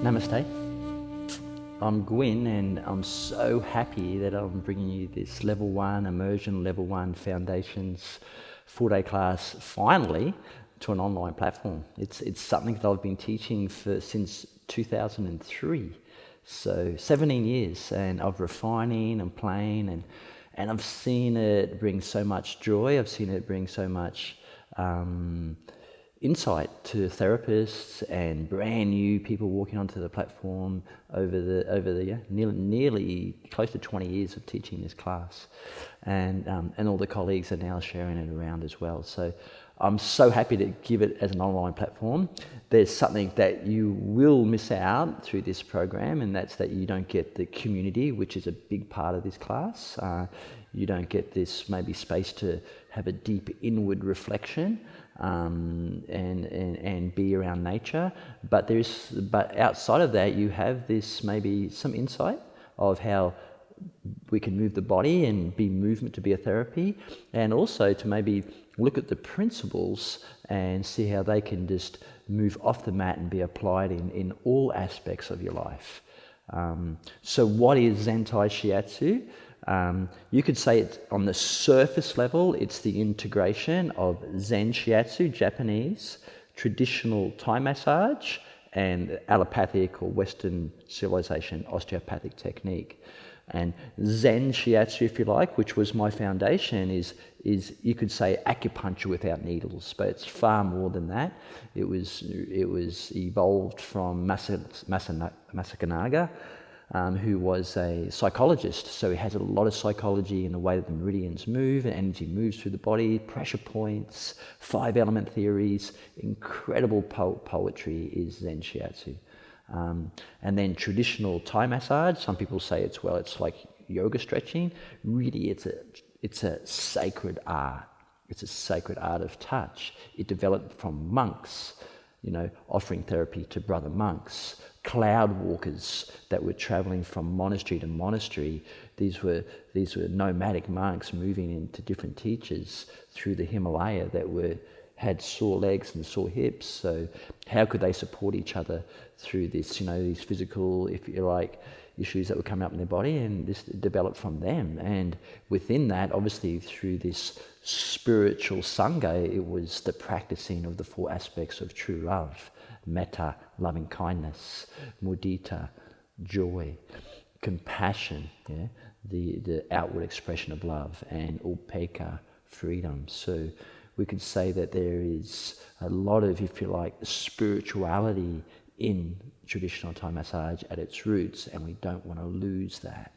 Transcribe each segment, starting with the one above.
Namaste. I'm Gwyn, and I'm so happy that I'm bringing you this Level 1 Immersion, Level 1 Foundations 4-day class finally to an online platform. It's something that I've been teaching since 2003, so 17 years, and of refining and playing, and I've seen it bring so much joy. I've seen it bring so much insight to therapists and brand new people walking onto the platform over the nearly close to 20 years of teaching this class, and all the colleagues are now sharing it around as well. So I'm so happy to give it as an online platform. There's something that you will miss out through this program, and that's that you don't get the community, which is a big part of this class. You don't get this maybe space to have a deep inward reflection and be around nature. But outside of that, you have this maybe some insight of how we can move the body and be movement to be a therapy, and also to maybe look at the principles and see how they can just move off the mat and be applied in all aspects of your life. So what is Zenthai Shiatsu? You could say it's on the surface level, it's the integration of Zen Shiatsu, Japanese, traditional Thai massage, and allopathic or Western civilization osteopathic technique. And Zen Shiatsu, if you like, which was my foundation, is you could say acupuncture without needles, but it's far more than that. It was evolved from Masakanaga, who was a psychologist. So he has a lot of psychology in the way that the meridians move and energy moves through the body, pressure points, 5-element theories. Incredible poetry is Zen Shiatsu. And then traditional Thai massage, some people say it's like yoga stretching. Really, it's a sacred art. It's a sacred art of touch. It developed from monks, offering therapy to brother monks, cloud walkers that were traveling from monastery to monastery. These were nomadic monks moving into different teachers through the Himalaya that had sore legs and sore hips. So how could they support each other through this, these physical, if you like, issues that were coming up in their body? And this developed from them. And within that, obviously through this spiritual sangha, it was the practicing of the 4 aspects of true love: metta, loving kindness; mudita, joy; compassion, the outward expression of love; and upekkha, freedom. So we could say that there is a lot of, if you like, spirituality in traditional Thai massage at its roots, and we don't want to lose that.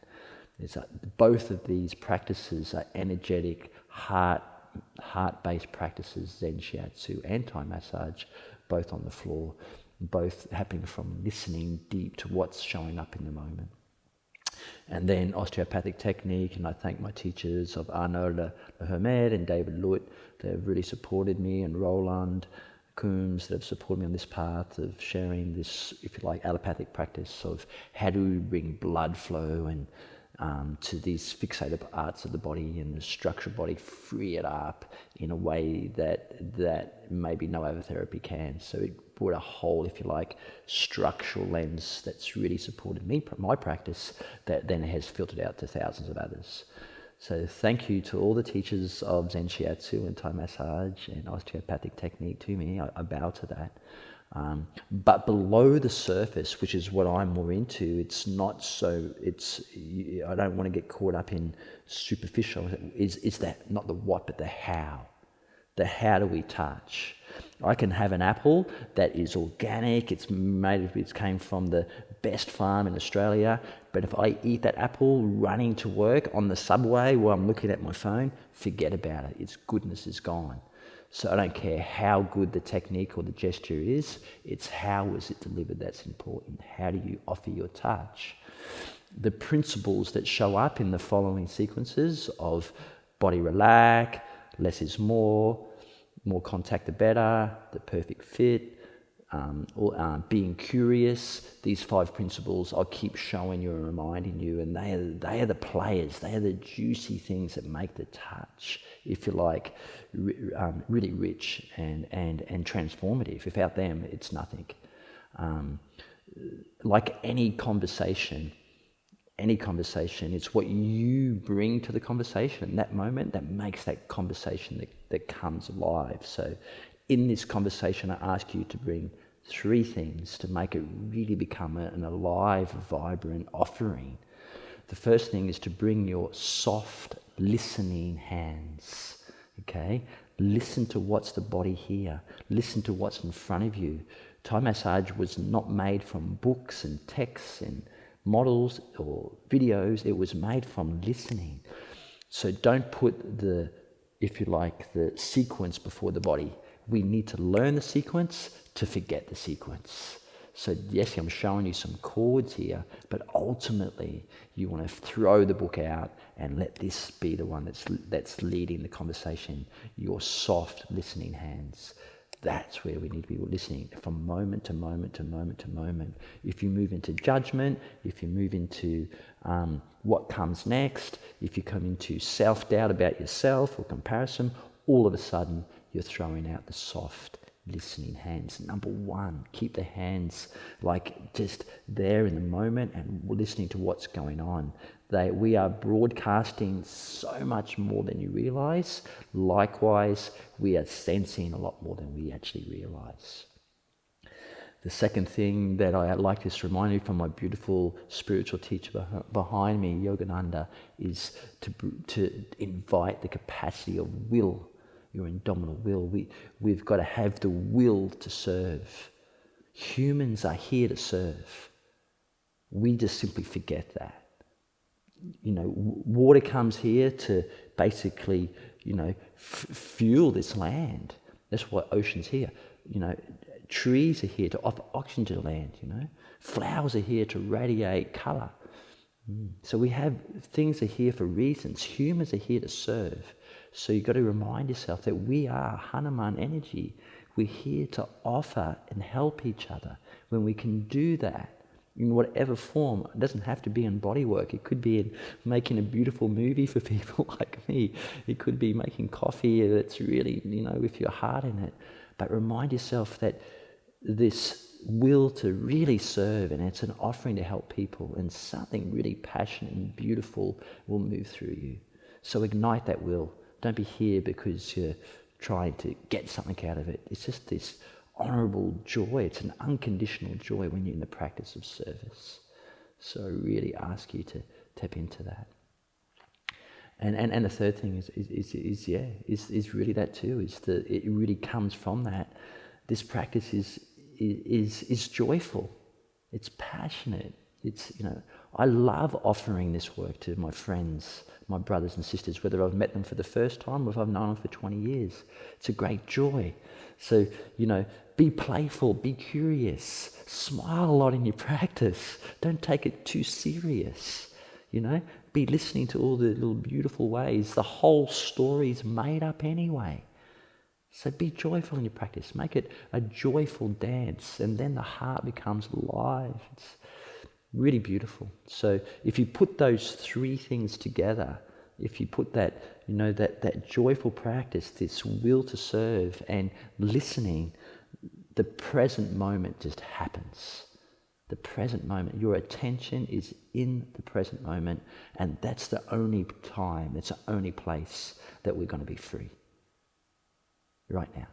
Both of these practices are energetic, heart-based practices, Zen Shiatsu and Thai massage, both on the floor, both happening from listening deep to what's showing up in the moment. And then osteopathic technique, and I thank my teachers of Arnaud Le Hermed and David Lut. They've really supported me, and Roland Coombs, that have supported me on this path of sharing this, if you like, allopathic practice of how do we bring blood flow and to these fixated parts of the body and the structured body, free it up in a way that maybe no other therapy can. So it brought a whole, if you like, structural lens that's really supported me, my practice, that then has filtered out to thousands of others. So thank you to all the teachers of Zen Shiatsu and Thai massage and osteopathic technique to me. I bow to that. But below the surface, which is what I'm more into, it's not so, I don't want to get caught up in superficial, is that not the what, but the how. The how do we touch? I can have an apple that is organic, it came from the best farm in Australia, but if I eat that apple running to work on the subway while I'm looking at my phone, forget about it. Its goodness is gone. So I don't care how good the technique or the gesture is, it's how is it delivered that's important. How do you offer your touch? The principles that show up in the following sequences of body relax, less is more contact the better, the perfect fit, being curious. These 5 principles I'll keep showing you and reminding you, and they are the players, they are the juicy things that make the touch, if you like, really rich and transformative. Without them, it's nothing. like any conversation, it's what you bring to the conversation, that moment, that makes that conversation that comes alive. So in this conversation, I ask you to bring 3 things to make it really become an alive, vibrant offering. The first thing is to bring your soft, listening hands, okay? Listen to what's the body here. Listen to what's in front of you. Thai massage was not made from books and texts and models or videos. It was made from listening. So don't put the sequence before the body. We need to learn the sequence to forget the sequence. So yes, I'm showing you some chords here, but ultimately you want to throw the book out and let this be the one that's leading the conversation. Your soft listening hands. That's where we need to be listening from moment to moment to moment to moment. If you move into judgment, if you move into what comes next, if you come into self-doubt about yourself or comparison, all of a sudden you're throwing out the soft listening hands. Number 1, keep the hands like just there in the moment and listening to what's going on. We are broadcasting so much more than you realize. Likewise, we are sensing a lot more than we actually realize. The second thing that I like to remind you from my beautiful spiritual teacher behind me, Yogananda, is to invite the capacity of will, your indomitable will. We've got to have the will to serve. Humans are here to serve. We just simply forget that. Water comes here to basically, fuel this land. That's why ocean's here. Trees are here to offer oxygen to the land, Flowers are here to radiate colour. So we have things are here for reasons. Humans are here to serve. So you've got to remind yourself that we are Hanuman energy. We're here to offer and help each other. When we can do that, in whatever form, it doesn't have to be in body work. It could be in making a beautiful movie for people like me. It could be making coffee that's really, with your heart in it. But remind yourself that this will to really serve, and it's an offering to help people, and something really passionate and beautiful will move through you. So ignite that will. Don't be here because you're trying to get something out of it. It's just this honourable joy. It's an unconditional joy when you're in the practice of service. So I really ask you to tap into that. And the third thing is really that too. It really comes from that. This practice is joyful. It's passionate. I love offering this work to my friends, my brothers and sisters, whether I've met them for the first time or if I've known them for 20 years. It's a great joy. So, be playful, be curious, smile a lot in your practice. Don't take it too serious, Be listening to all the little beautiful ways. The whole story's made up anyway. So be joyful in your practice. Make it a joyful dance, and then the heart becomes alive. It's really beautiful. So if you put those 3 things together, if you put that, that joyful practice, this will to serve and listening, the present moment just happens. The present moment. Your attention is in the present moment, and that's the only time, that's the only place that we're going to be free. Right now.